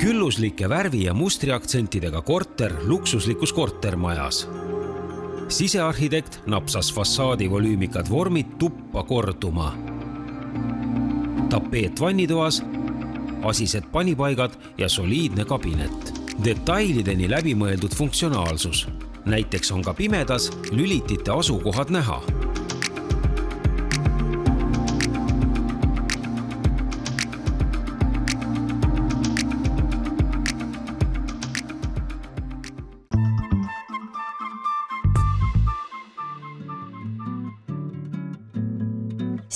Külluslike värvi- ja mustriaktsentidega korter luksuslikus kortermajas. Sisearhitekt napsas fassaadi volüümikad vormid tuppa korduma. Tapeet vannitoas, asised panipaigad ja soliidne kabinet. Detailideni läbimõeldud funktsionaalsus. Näiteks on ka pimedas lülitite asukohad näha.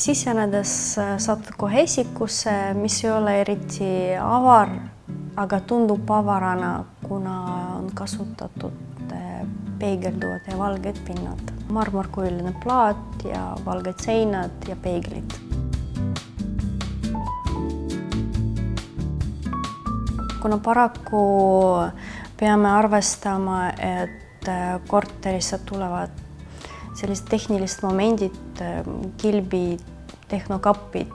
Sisenedes saad kohe esikusse, mis ei ole eriti avar, aga tundub avarana, kuna on kasutatud peegelduvad ja valged pinnad. Marmorkujuline plaat ja valged seinad ja peeglid. Kuna paraku peame arvestama, et korterisse tulevad sellised tehnilised momendid, kilbid, tehnokapid,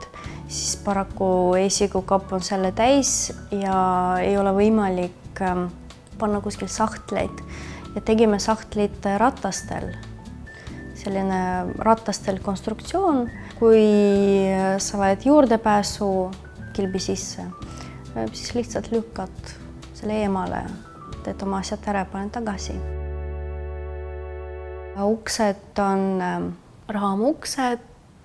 siis paraku esikukapp on selle täis ja ei ole võimalik panna kuskil sahtleid. Ja tegime sahtlid ratastel. Selline ratastel konstruktsioon, kui sa vajad juurdepääsu kilbi sisse, siis lihtsalt lükkad selle eemale, teed oma asjad ära, paned tagasi. Uksed on raamuksed,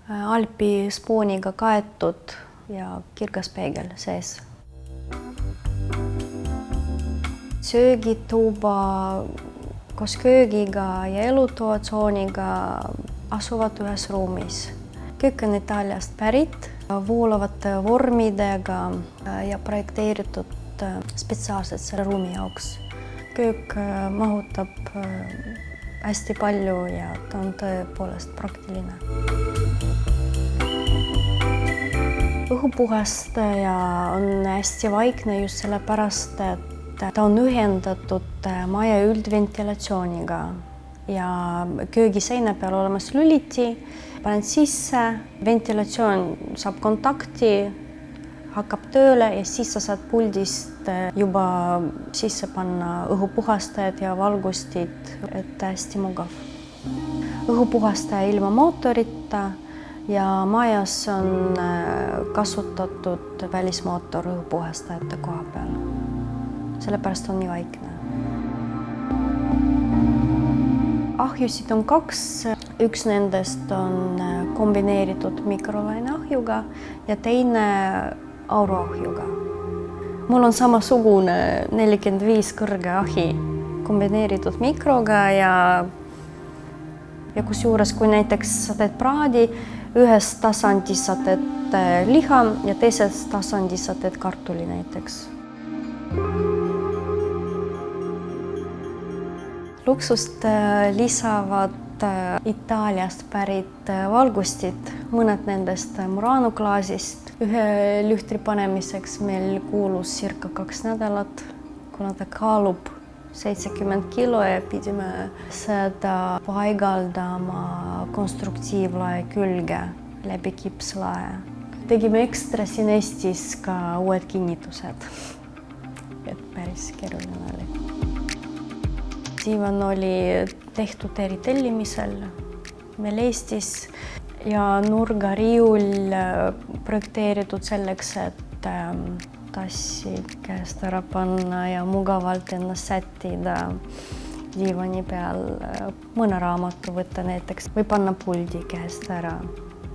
alpi spooniga kaetud ja kirgas peegel sees. Söögituba koos köögiga ja elutoatsooniga asuvad ühes ruumis. Köök on Itaaliast pärit, voolavate vormidega ja projekteeritud spetsiaalselt selle ruumi jaoks. Köök mahutab hästi palju ja ta on tõepoolest praktiline. Õhupuhastaja on hästi vaikne just sellepärast, et ta on ühendatud maja üldventilatsiooniga ja köögiseina peal olemas lüliti, paned sisse, ventilatsioon saab kontakti, hakkab tööle ja siis sa saad puldist juba sisse panna õhupuhastajad ja valgustid, et hästi mugav. Õhupuhastaja ilma mootorita ja majas on kasutatud välismootor õhupuhastajate koha peal. Sellepärast on nii vaikne. Ahjusid on 2. Üks nendest on kombineeritud mikrolaineahjuga ja teine auroahjuga. Mul on samasugune 45 kõrge ahi kombineeritud mikroga ja kusjuures, kui näiteks sa teed praadi, ühes tasandis sa teed liha ja teises tasandis sa teed kartuli näiteks. Luksust lisavad Itaaliast pärit valgustid, mõned nendest Murano klaasist. Ühe lühtri panemiseks meil kuulus circa 2 nädalat, kuna ta kaalub 70 kilo ja pidime seda paigaldama konstruktiivlae külge läbi kipslae. Tegime ekstra siin Eestis ka uued kinnitused, et päris keeruline oli. Diivan oli tehtud eritellimisel meil Eestis ja nurgariiul projekteeritud selleks, et tassi käest ära panna ja mugavalt ennast sättida diivani peal, mõne raamatu võtta näiteks või panna puldi käest ära.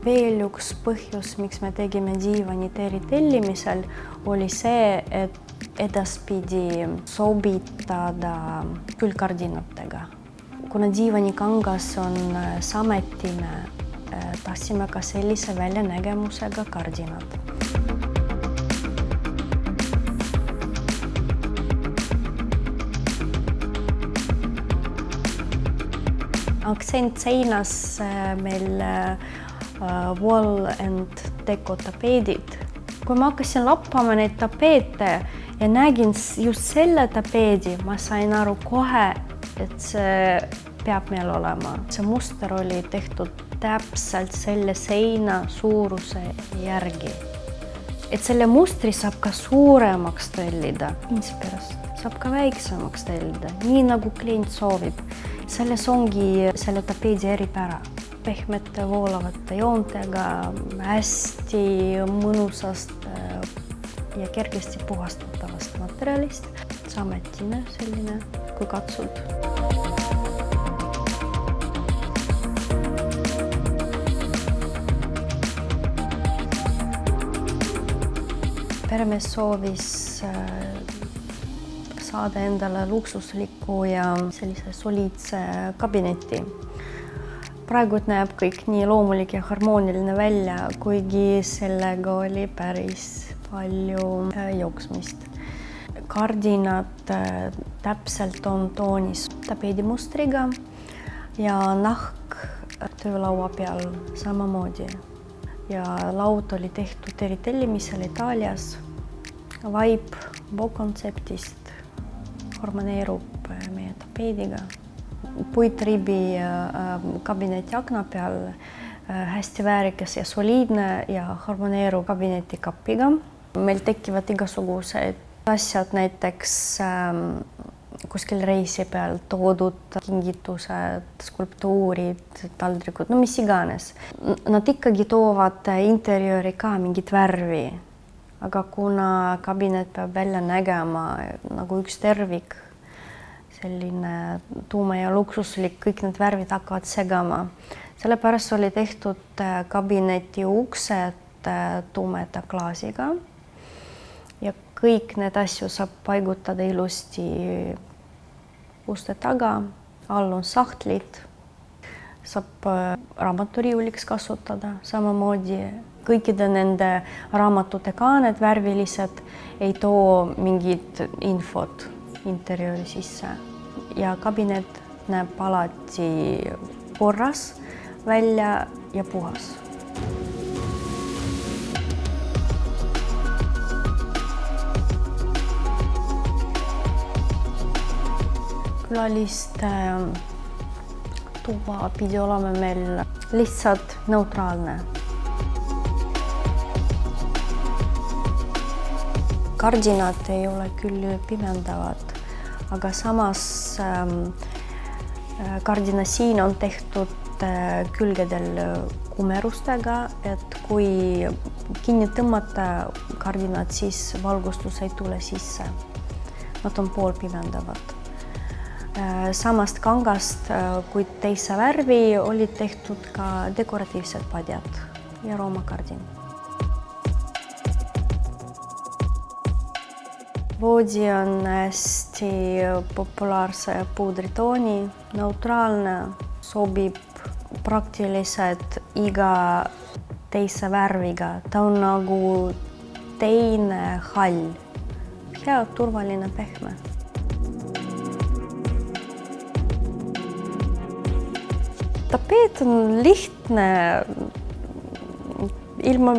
Veel üks põhjus, miks me tegime diivanit eritellimisel, oli see, et edaspidi sobitada külgkardinatega. Kuna diivanikangas on sametine, tahtsime ka sellise väljanägemusega kardinad. Aktsent seinas meil wall and deco tapeedid. Kui ma hakkasin lappama neid tapeete ja nägin just selle tapeedi, ma sain aru kohe, et see peab meil olema. See muster oli tehtud täpselt selle seina suuruse järgi. et selle mustri saab ka suuremaks tellida, Inspiras saab ka väiksemaks tellida, nii nagu klient soovib. Selles ongi selle tapeedi eripära. Pehmete voolavate joontega, hästi mõnusast ja kergesti puhastatavast materjalist. Sametine selline, kui katsud. Peremees soovis saada endale luksuslikku ja sellise soliidse kabineti. Praegu näeb kõik nii loomulik ja harmooniline välja, kuigi sellega oli päris palju jooksmist. Kardinad täpselt on toonis tapeedimustriga ja nahk töölaua peal samamoodi. Ja laud oli tehtud eritellimisel Itaalias. Vibe kontseptist harmoneerub meie tapeediga. Puitribi kabineti akna peal hästi väärikas ja soliidne ja harmoneerub kabineti kapiga. Meil tekivad igasugused asjad, näiteks kuskil reisi peal toodud kingitused, skulptuurid, taldrikud, no mis iganes. Nad ikkagi toovad interjööri ka mingit värvi, aga kuna kabinet peab välja nägema nagu üks tervik, selline tuuma ja luksuslik, kõik need värvid hakkavad segama. Sellepärast oli tehtud kabineti uksed tumeda klaasiga ja kõik need asju saab paigutada ilusti uste taga, all on sahtlid, saab raamaturiiuliks kasutada, samamoodi kõikide nende raamatute kaaned värvilised ei too mingit infot interjööri sisse ja kabinet näeb alati korras välja ja puhas. Külaliste tuba pidi olema meil lihtsalt neutraalne. Kardinad ei ole küll pimendavad, aga samas kardina siin on tehtud külgedel kumerustega, et kui kinni tõmmata kardinad, siis valgustus ei tule sisse. Nad on poolpimendavad. Samast kangast, kuid teise värvi, olid tehtud ka dekoratiivsed padjad ja roomakardin. Voodi on hästi populaarse puudritooni, neutraalne, sobib praktiliselt iga teise värviga. Ta on nagu teine hall, hea, turvaline, pehme. Tapeet on lihtne, ilma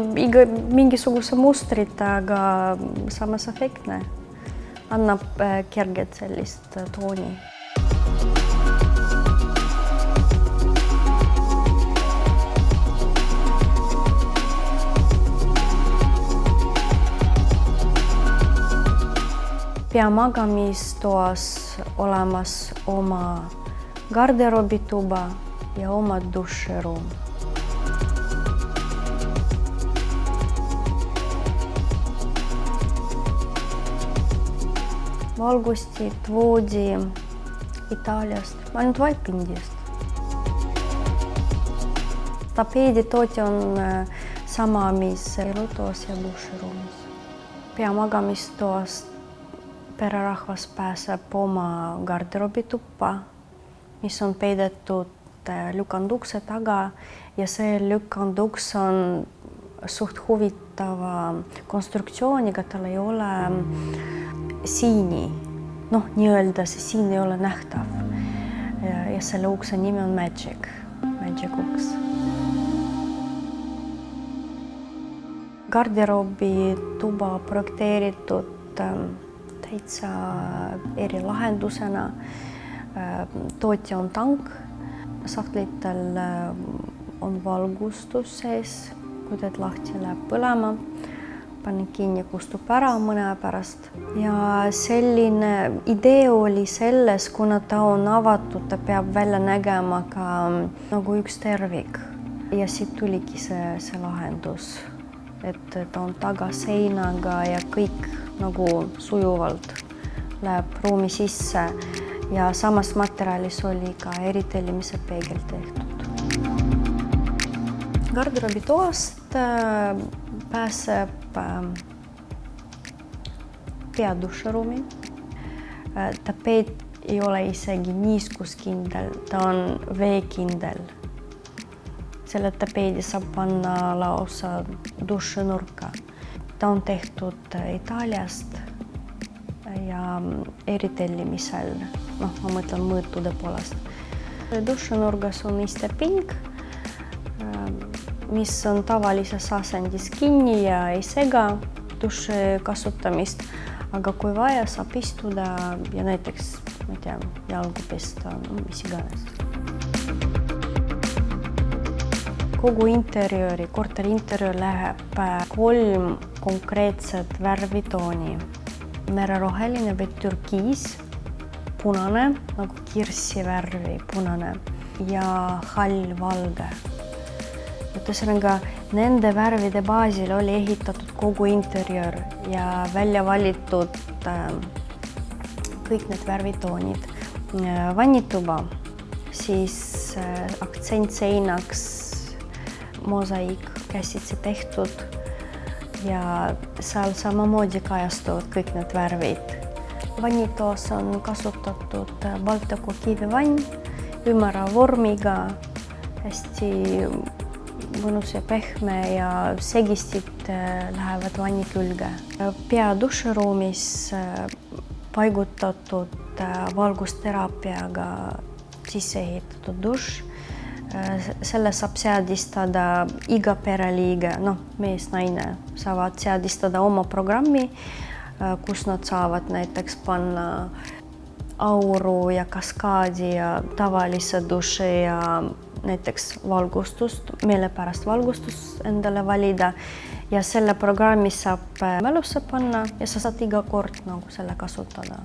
mingisuguse mustrita, aga samas efektne. Annab kerget sellist tooni. Peamagamistoas olemas oma garderoobituba ja oma duširuum. Valgustid, voodi Itaaliast, ainult Vaipindist. Tapeeditootja on sama, mis elutoas ja duširuumis. Peamagamistoast pererahvas pääseb oma garderoobituppa, mis on peidetud lükandukse taga ja see lükanduks on suht huvitava konstruktsiooniga, tal ei ole siini, nii-öelda see siin ei ole nähtav ja selle ukse nimi on Magic uks. Garderoobituba projekteeritud täitsa erilahendusena. Tootja on tank, sahtlitel on valgustus sees, kui teed lahti läheb põlema. panen kinni, kustub ära mõne aja pärast. Ja selline idee oli selles, kuna ta on avatud, ta peab välja nägema ka nagu üks tervik. Ja siit tuligi see lahendus, et ta on tagaseinaga ja kõik nagu sujuvalt läheb ruumi sisse ja samas materjalis oli ka eritellimise peegel tehtud. Garderoobitoast pääseb peaduširuumi. Tapeet ei ole isegi niiskuskindel, ta on veekindel. Selle tapeedi saab panna lausa dušinurka. Ta on tehtud Itaaliast ja eritellimisel, ma mõtlen mõõtude poolest. Dušinurgas on isteping, mis on tavalises asendis kinni ja ei sega duši kasutamist, aga kui vaja, saab istuda ja näiteks, ma ei tea, jalgu pesta, mis iganes. Kogu interjööri, korteri interjöör läheb 3 konkreetset värvitooni. Mereroheline või türkiis, punane, nagu kirssi värvi punane ja hallvalge. Ühesõnaga, nende värvide baasil oli ehitatud kogu interjöör ja välja valitud kõik need värvitoonid. Vannituba, siis aktsentseinaks mosaiik käsitsi tehtud ja seal samamoodi kajastuvad kõik need värvid. Vannitoas on kasutatud Baltiku kivivann, ümara vormiga, hästi mõnus ja pehme ja segistid lähevad vanni külge. Peaduširuumis paigutatud valgusteraapiaga sisse ehitatud duš. Selle saab seadistada iga pereliige, mees, naine, saavad seadistada oma programmi, kus nad saavad näiteks panna auru ja kaskaadi ja tavalise duši ja näiteks valgustust, meelepärast valgustust endale valida ja selle programmi saab mälusse panna ja sa saad iga kord selle kasutada.